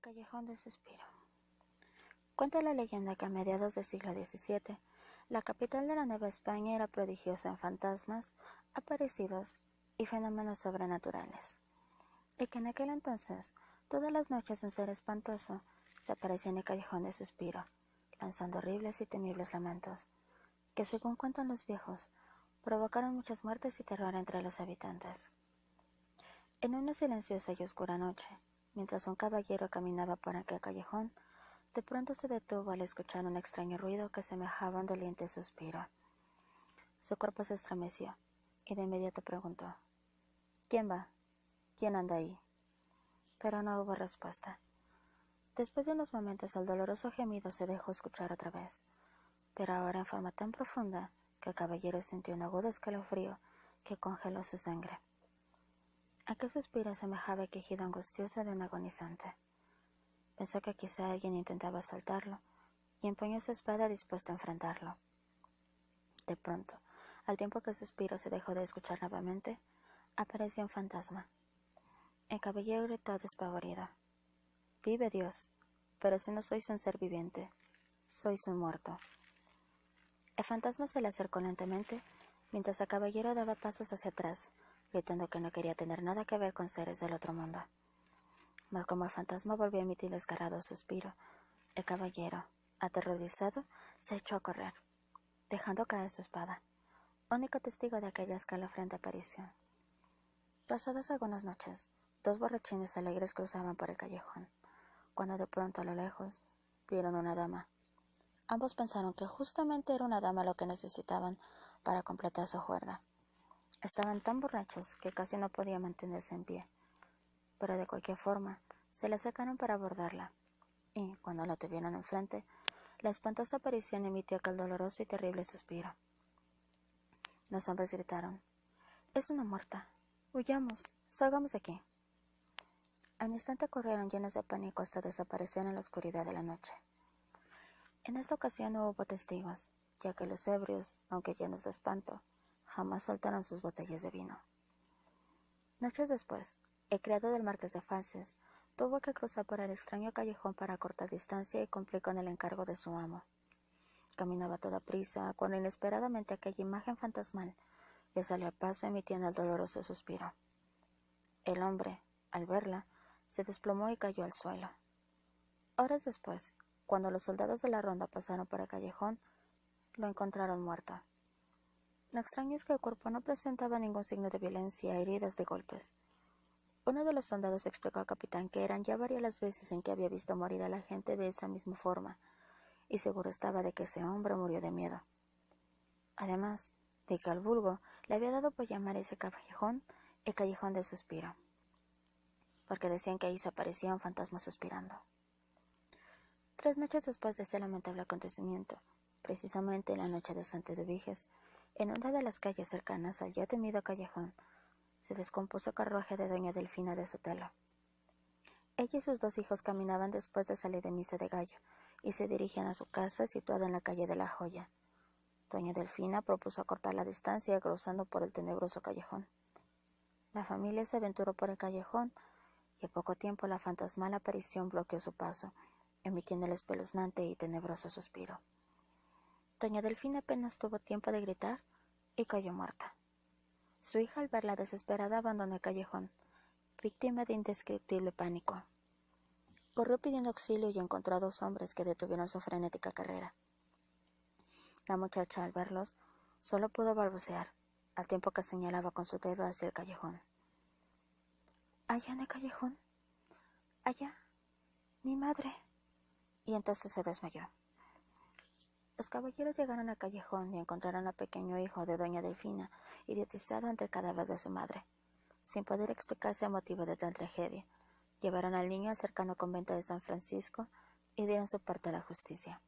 Callejón de Suspiro. Cuenta la leyenda que a mediados del siglo XVII, la capital de la Nueva España era prodigiosa en fantasmas, aparecidos y fenómenos sobrenaturales, y que en aquel entonces, todas las noches un ser espantoso se aparecía en el Callejón de Suspiro, lanzando horribles y temibles lamentos, que según cuentan los viejos, provocaron muchas muertes y terror entre los habitantes. En una silenciosa y oscura noche, mientras un caballero caminaba por aquel callejón, de pronto se detuvo al escuchar un extraño ruido que semejaba un doliente suspiro. Su cuerpo se estremeció, y de inmediato preguntó: «¿Quién va? ¿Quién anda ahí?». Pero no hubo respuesta. Después de unos momentos el doloroso gemido se dejó escuchar otra vez, pero ahora en forma tan profunda que el caballero sintió un agudo escalofrío que congeló su sangre. Aquel suspiro semejaba el quejido angustioso de un agonizante. Pensó que quizá alguien intentaba asaltarlo, y empuñó su espada dispuesto a enfrentarlo. De pronto, al tiempo que el suspiro se dejó de escuchar nuevamente, apareció un fantasma. El caballero gritó despavorido: «¡Vive Dios! Pero si no sois un ser viviente, sois un muerto». El fantasma se le acercó lentamente, mientras el caballero daba pasos hacia atrás, gritando que no quería tener nada que ver con seres del otro mundo. Mas como el fantasma volvió a emitir desgarrado suspiro, el caballero, aterrorizado, se echó a correr, dejando caer su espada, único testigo de aquella escalofriante aparición. Pasadas algunas noches, dos borrachines alegres cruzaban por el callejón, cuando de pronto a lo lejos vieron una dama. Ambos pensaron que justamente era una dama lo que necesitaban para completar su juerga. Estaban tan borrachos que casi no podían mantenerse en pie, pero de cualquier forma se le acercaron para abordarla, y, cuando la tuvieron enfrente, la espantosa aparición emitió aquel doloroso y terrible suspiro. Los hombres gritaron: «¡Es una muerta! ¡Huyamos! ¡Salgamos de aquí!». Al instante corrieron llenos de pánico hasta desaparecer en la oscuridad de la noche. En esta ocasión no hubo testigos, ya que los ebrios, aunque llenos de espanto, jamás soltaron sus botellas de vino. Noches después, el criado del marqués de Falces tuvo que cruzar por el extraño callejón para cortar distancia y cumplir con el encargo de su amo. Caminaba a toda prisa cuando inesperadamente aquella imagen fantasmal le salió al paso emitiendo el doloroso suspiro. El hombre, al verla, se desplomó y cayó al suelo. Horas después, cuando los soldados de la ronda pasaron por el callejón, lo encontraron muerto. Lo extraño es que el cuerpo no presentaba ningún signo de violencia, heridas de golpes. Uno de los soldados explicó al capitán que eran ya varias las veces en que había visto morir a la gente de esa misma forma, y seguro estaba de que ese hombre murió de miedo. Además de que al vulgo le había dado por llamar ese callejón el Callejón del Suspiro, porque decían que ahí se aparecía un fantasma suspirando. 3 noches después de ese lamentable acontecimiento, precisamente en la noche de Santa Eduviges, en una de las calles cercanas al ya temido callejón, se descompuso el carruaje de doña Delfina de Sotelo. Ella y sus 2 hijos caminaban después de salir de misa de gallo y se dirigían a su casa situada en la calle de la Joya. Doña Delfina propuso acortar la distancia cruzando por el tenebroso callejón. La familia se aventuró por el callejón y en poco tiempo la fantasmal aparición bloqueó su paso, emitiendo el espeluznante y tenebroso suspiro. Doña Delfina apenas tuvo tiempo de gritar y cayó muerta. Su hija, al verla desesperada, abandonó el callejón, víctima de indescriptible pánico. Corrió pidiendo auxilio y encontró a 2 hombres que detuvieron su frenética carrera. La muchacha, al verlos, solo pudo balbucear, al tiempo que señalaba con su dedo hacia el callejón. «¿Allá en el callejón? Allá. Mi madre». Y entonces se desmayó. Los caballeros llegaron al callejón y encontraron al pequeño hijo de doña Delfina, idiotizado ante el cadáver de su madre. Sin poder explicarse el motivo de tal tragedia, llevaron al niño al cercano convento de San Francisco y dieron su parte a la justicia.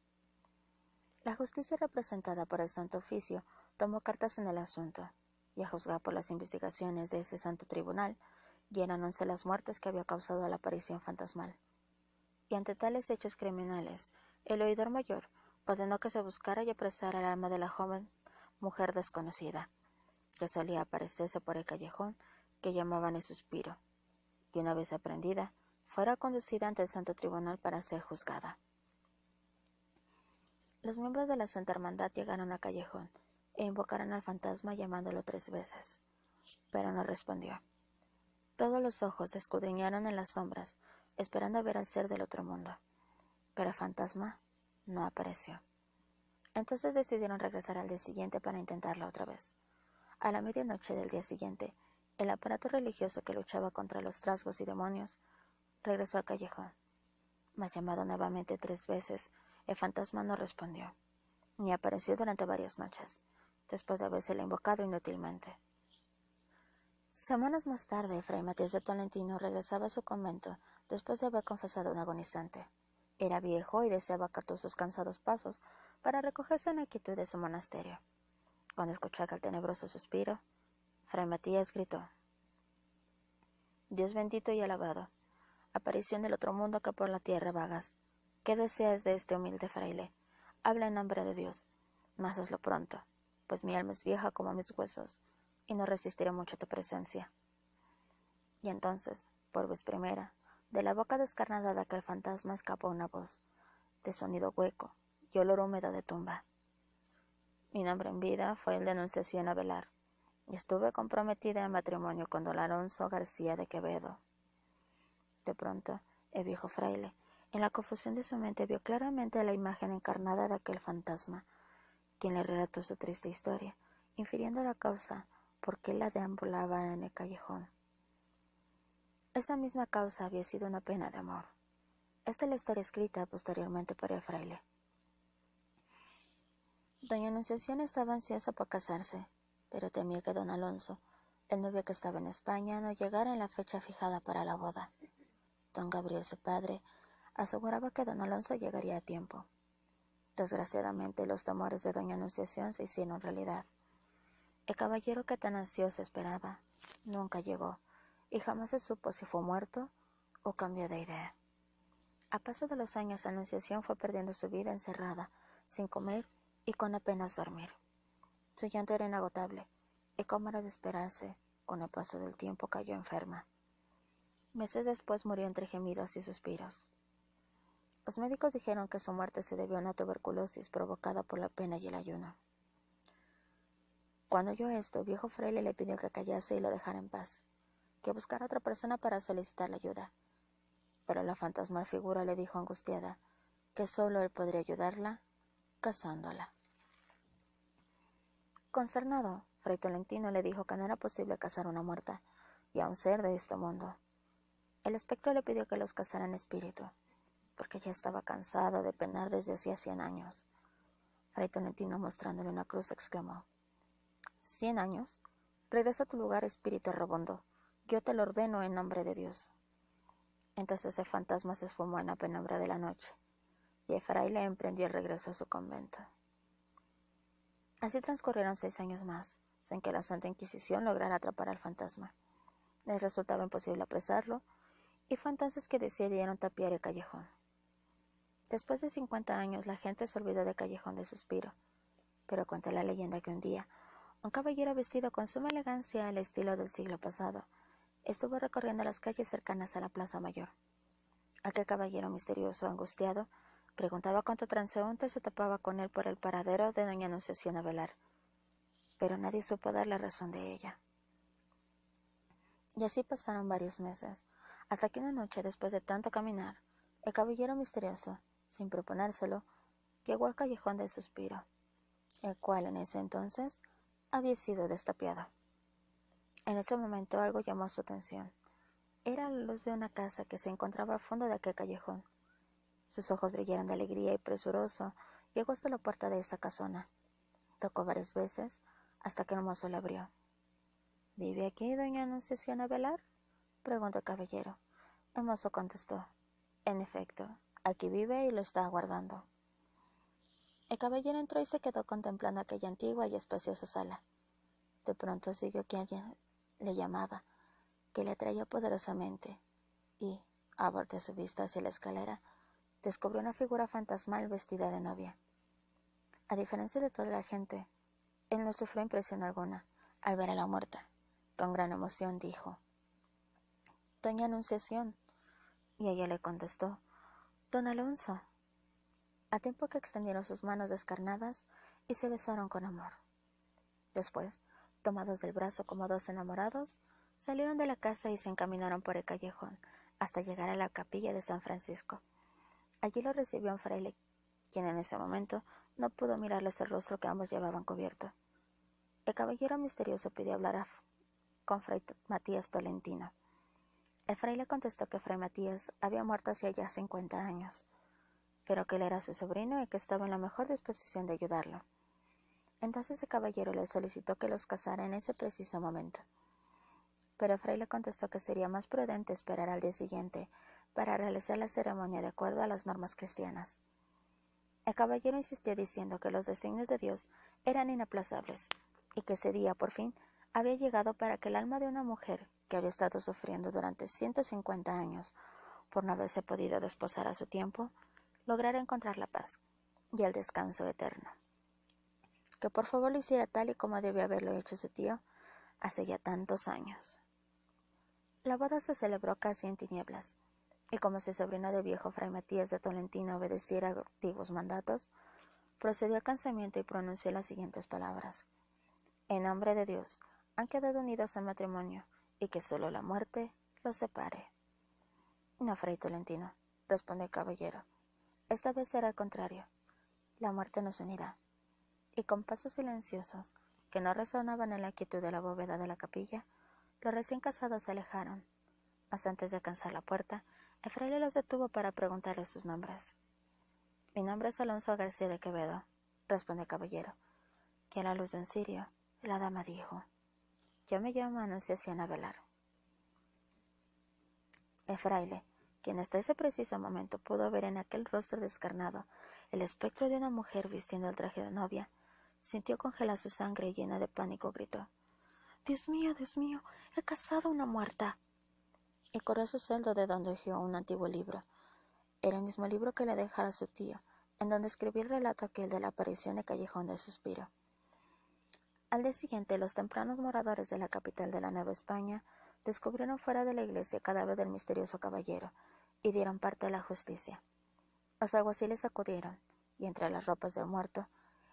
La justicia, representada por el Santo Oficio, tomó cartas en el asunto, y a juzgar por las investigaciones de ese santo tribunal, ya eran 11 las muertes que había causado la aparición fantasmal. Y ante tales hechos criminales, el oidor mayor ordenó que se buscara y apresara el alma de la joven mujer desconocida, que solía aparecerse por el callejón que llamaban el Suspiro, y una vez aprendida, fuera conducida ante el Santo Tribunal para ser juzgada. Los miembros de la Santa Hermandad llegaron al callejón e invocaron al fantasma llamándolo 3 veces, pero no respondió. Todos los ojos escudriñaron en las sombras, esperando ver al ser del otro mundo, pero el fantasma no apareció. Entonces decidieron regresar al día siguiente para intentarlo otra vez. A la medianoche del día siguiente, el aparato religioso que luchaba contra los trasgos y demonios regresó al callejón. Mas llamado nuevamente 3 veces, el fantasma no respondió, ni apareció durante varias noches, después de habérsele invocado inútilmente. Semanas más tarde, Fray Matías de Tolentino regresaba a su convento después de haber confesado a un agonizante. Era viejo y deseaba acatar sus cansados pasos para recogerse en la quietud de su monasterio. Cuando escuchó aquel tenebroso suspiro, Fray Matías gritó: «Dios bendito y alabado, aparición del otro mundo que por la tierra vagas, ¿qué deseas de este humilde fraile? Habla en nombre de Dios, mas hazlo pronto, pues mi alma es vieja como mis huesos, y no resistiré mucho a tu presencia». Y entonces, por vez primera, de la boca descarnada de aquel fantasma escapó una voz, de sonido hueco y olor húmedo de tumba. Mi nombre en vida fue el de Anunciación Avelar, y estuve comprometida en matrimonio con don Alonso García de Quevedo. De pronto, el viejo fraile, en la confusión de su mente, vio claramente la imagen encarnada de aquel fantasma, quien le relató su triste historia, infiriendo la causa por qué la deambulaba en el callejón. Esa misma causa había sido una pena de amor. Esta es la historia escrita posteriormente por el fraile. Doña Anunciación estaba ansiosa por casarse, pero temía que don Alonso, el novio que estaba en España, no llegara en la fecha fijada para la boda. Don Gabriel, su padre, aseguraba que don Alonso llegaría a tiempo. Desgraciadamente, los temores de doña Anunciación se hicieron realidad. El caballero que tan ansioso esperaba nunca llegó, y jamás se supo si fue muerto o cambió de idea. A paso de los años, Anunciación fue perdiendo su vida encerrada, sin comer y con apenas dormir. Su llanto era inagotable, y como era de esperarse, con el paso del tiempo cayó enferma. Meses después murió entre gemidos y suspiros. Los médicos dijeron que su muerte se debió a una tuberculosis provocada por la pena y el ayuno. Cuando oyó esto, el viejo fraile le pidió que callase y lo dejara en paz, que buscara otra persona para solicitar la ayuda. Pero la fantasmal figura le dijo angustiada que solo él podría ayudarla casándola. Consternado, Fray Tolentino le dijo que no era posible casar a una muerta y a un ser de este mundo. El espectro le pidió que los casara en espíritu, porque ya estaba cansado de penar desde hacía 100 años. Fray Tolentino, mostrándole una cruz, exclamó: «¿100 años? Regresa a tu lugar, espíritu errabundo. Yo te lo ordeno en nombre de Dios». Entonces el fantasma se esfumó en la penumbra de la noche, y el fraile emprendió el regreso a su convento. Así transcurrieron 6 años más, sin que la Santa Inquisición lograra atrapar al fantasma. Les resultaba imposible apresarlo, y fue entonces que decidieron tapiar el callejón. Después de 50 años, la gente se olvidó del Callejón del Suspiro, pero cuenta la leyenda que un día, un caballero vestido con suma elegancia al estilo del siglo pasado, estuvo recorriendo las calles cercanas a la Plaza Mayor. Aquel caballero misterioso, angustiado, preguntaba cuánto transeúnte se topaba con él por el paradero de doña Anunciación Avelar, pero nadie supo dar la razón de ella. Y así pasaron varios meses, hasta que una noche, después de tanto caminar, el caballero misterioso, sin proponérselo, llegó al Callejón del Suspiro, el cual en ese entonces había sido destapiado. En ese momento algo llamó su atención. Era la luz de una casa que se encontraba al fondo de aquel callejón. Sus ojos brillaron de alegría y presuroso llegó hasta la puerta de esa casona. Tocó varias veces hasta que el mozo le abrió. «¿Vive aquí doña Anunciación Avelar?», preguntó el caballero. El mozo contestó: «En efecto, aquí vive y lo está aguardando». El caballero entró y se quedó contemplando aquella antigua y espaciosa sala. De pronto siguió que alguien le llamaba, que le atraía poderosamente, y, a voltear su vista hacia la escalera, descubrió una figura fantasmal vestida de novia. A diferencia de toda la gente, él no sufrió impresión alguna al ver a la muerta. Con gran emoción dijo: «Doña Anunciación, y ella le contestó: «Don Alonso», a tiempo que extendieron sus manos descarnadas y se besaron con amor. Después, tomados del brazo como dos enamorados, salieron de la casa y se encaminaron por el callejón hasta llegar a la capilla de San Francisco. Allí lo recibió un fraile, quien en ese momento no pudo mirarles el rostro que ambos llevaban cubierto. El caballero misterioso pidió hablar con Fray Matías Tolentino. El fraile contestó que Fray Matías había muerto hacía ya 50 años, pero que él era su sobrino y que estaba en la mejor disposición de ayudarlo. Entonces el caballero le solicitó que los casara en ese preciso momento. Pero el fraile contestó que sería más prudente esperar al día siguiente para realizar la ceremonia de acuerdo a las normas cristianas. El caballero insistió diciendo que los designios de Dios eran inaplazables y que ese día, por fin, había llegado para que el alma de una mujer que había estado sufriendo durante 150 años por no haberse podido desposar a su tiempo, lograra encontrar la paz y el descanso eterno. Que por favor lo hiciera tal y como debía haberlo hecho su tío hace ya tantos años. La boda se celebró casi en tinieblas, y como si el sobrino del viejo Fray Matías de Tolentino obedeciera antiguos mandatos, procedió al casamiento y pronunció las siguientes palabras: «En nombre de Dios, han quedado unidos en matrimonio, y que solo la muerte los separe». «No, Fray Tolentino», respondió el caballero, «esta vez será al contrario. La muerte nos unirá». Y con pasos silenciosos, que no resonaban en la quietud de la bóveda de la capilla, los recién casados se alejaron. Mas antes de alcanzar la puerta, el fraile los detuvo para preguntarles sus nombres. «Mi nombre es Alonso García de Quevedo», respondió el caballero, que a la luz de un cirio, la dama dijo: «Yo me llamo Anunciación Avelar». El fraile, quien hasta ese preciso momento pudo ver en aquel rostro descarnado el espectro de una mujer vistiendo el traje de novia, sintió congelar su sangre y llena de pánico gritó: Dios mío, he casado a una muerta». Y corrió a su celda, de donde hojeó un antiguo libro. Era el mismo libro que le dejara su tío, en donde escribió el relato aquel de la aparición de Callejón del Suspiro. Al día siguiente, los tempranos moradores de la capital de la Nueva España descubrieron fuera de la iglesia el cadáver del misterioso caballero y dieron parte a la justicia. Los alguaciles acudieron, y entre las ropas del muerto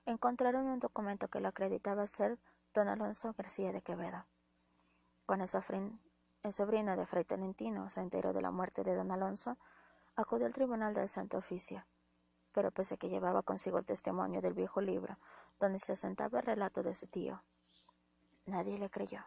encontraron un documento que lo acreditaba ser don Alonso García de Quevedo. Cuando el sobrino de Fray Tolentino se enteró de la muerte de don Alonso, acudió al tribunal del Santo Oficio, pero pese a que llevaba consigo el testimonio del viejo libro donde se asentaba el relato de su tío, nadie le creyó.